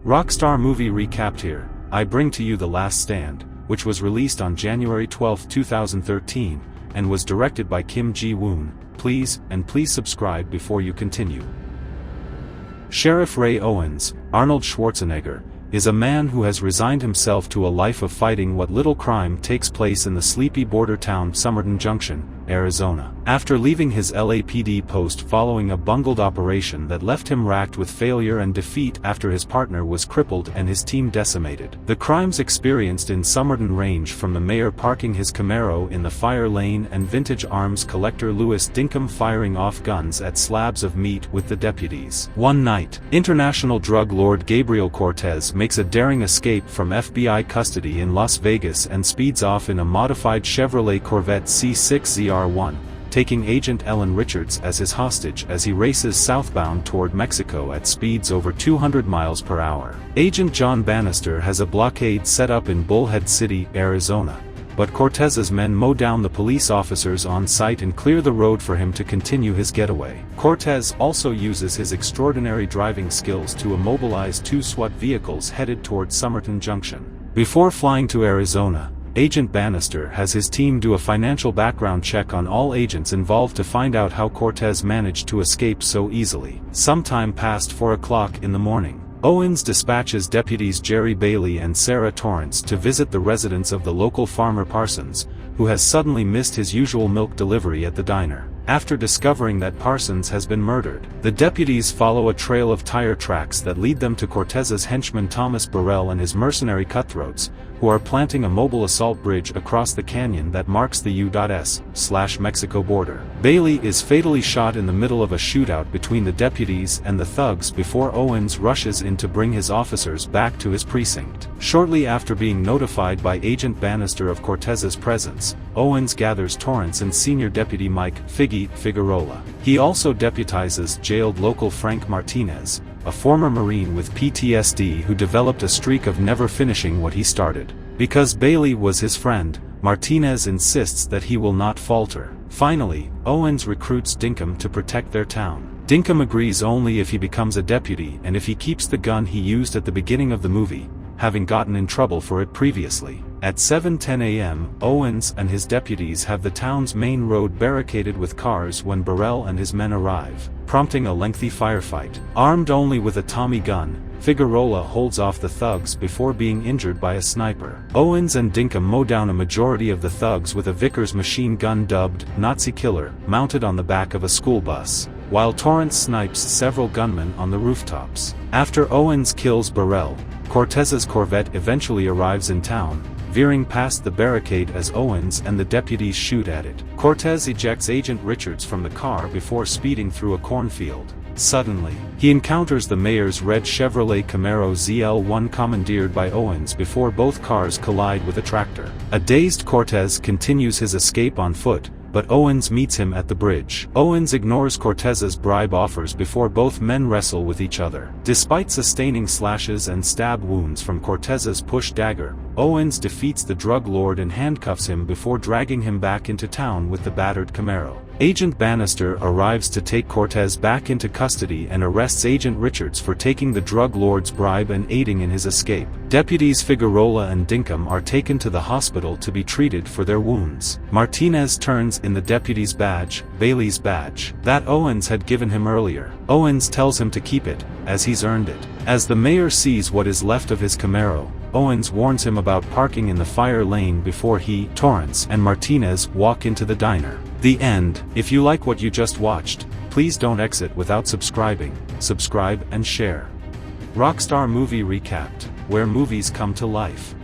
Rockstar movie recapped here. I bring to you The Last Stand, which was released on January 12, 2013, and was directed by Kim Ji-woon. Please subscribe before you continue. Sheriff Ray Owens, Arnold Schwarzenegger, is a man who has resigned himself to a life of fighting what little crime takes place in the sleepy border town Sommerton Junction, Arizona. After leaving his LAPD post following a bungled operation that left him racked with failure and defeat after his partner was crippled and his team decimated. The crimes experienced in Sommerton range from the mayor parking his Camaro in the fire lane and vintage arms collector Louis Dinkum firing off guns at slabs of meat with the deputies. One night, international drug lord Gabriel Cortez makes a daring escape from FBI custody in Las Vegas and speeds off in a modified Chevrolet Corvette C6ZR1, taking Agent Ellen Richards as his hostage as he races southbound toward Mexico at speeds over 200 miles per hour. Agent John Bannister has a blockade set up in Bullhead City, Arizona, but Cortez's men mow down the police officers on site and clear the road for him to continue his getaway. Cortez also uses his extraordinary driving skills to immobilize two SWAT vehicles headed toward Sommerton Junction. Before flying to Arizona, Agent Bannister has his team do a financial background check on all agents involved to find out how Cortez managed to escape so easily. Sometime past 4 o'clock in the morning, Owens dispatches deputies Jerry Bailey and Sarah Torrance to visit the residence of the local farmer Parsons, who has suddenly missed his usual milk delivery at the diner. After discovering that Parsons has been murdered, the deputies follow a trail of tire tracks that lead them to Cortez's henchman Thomas Burrell and his mercenary cutthroats, who are planting a mobile assault bridge across the canyon that marks the U.S./Mexico border. Bailey is fatally shot in the middle of a shootout between the deputies and the thugs before Owens rushes in to bring his officers back to his precinct. Shortly after being notified by Agent Bannister of Cortez's presence, Owens gathers Torrance and Senior Deputy Mike "Figgy" Figueroa. He also deputizes jailed local Frank Martinez, a former Marine with PTSD who developed a streak of never finishing what he started. Because Bailey was his friend, Martinez insists that he will not falter. Finally, Owens recruits Dinkum to protect their town. Dinkum agrees only if he becomes a deputy and if he keeps the gun he used at the beginning of the movie, having gotten in trouble for it previously. At 7:10 a.m., Owens and his deputies have the town's main road barricaded with cars when Burrell and his men arrive, prompting a lengthy firefight. Armed only with a Tommy gun, Figueroa holds off the thugs before being injured by a sniper. Owens and Dinkum mow down a majority of the thugs with a Vickers machine gun dubbed Nazi Killer mounted on the back of a school bus, while Torrance snipes several gunmen on the rooftops. After Owens kills Burrell, Cortez's Corvette eventually arrives in town, veering past the barricade as Owens and the deputies shoot at it. Cortez ejects Agent Richards from the car before speeding through a cornfield. Suddenly, he encounters the mayor's red Chevrolet Camaro ZL1 commandeered by Owens before both cars collide with a tractor. A dazed Cortez continues his escape on foot, but Owens meets him at the bridge. Owens ignores Cortez's bribe offers before both men wrestle with each other. Despite sustaining slashes and stab wounds from Cortez's push dagger, Owens defeats the drug lord and handcuffs him before dragging him back into town with the battered Camaro. Agent Bannister arrives to take Cortez back into custody and arrests Agent Richards for taking the drug lord's bribe and aiding in his escape. Deputies Figueroa and Dinkum are taken to the hospital to be treated for their wounds. Martinez turns in the deputy's badge, Bailey's badge, that Owens had given him earlier. Owens tells him to keep it, as he's earned it. As the mayor sees what is left of his Camaro, Owens warns him about parking in the fire lane before he, Torrance, and Martinez walk into the diner. The end. If you like what you just watched, please don't exit without subscribing. Subscribe and share. Rockstar Movie Recapped, where movies come to life.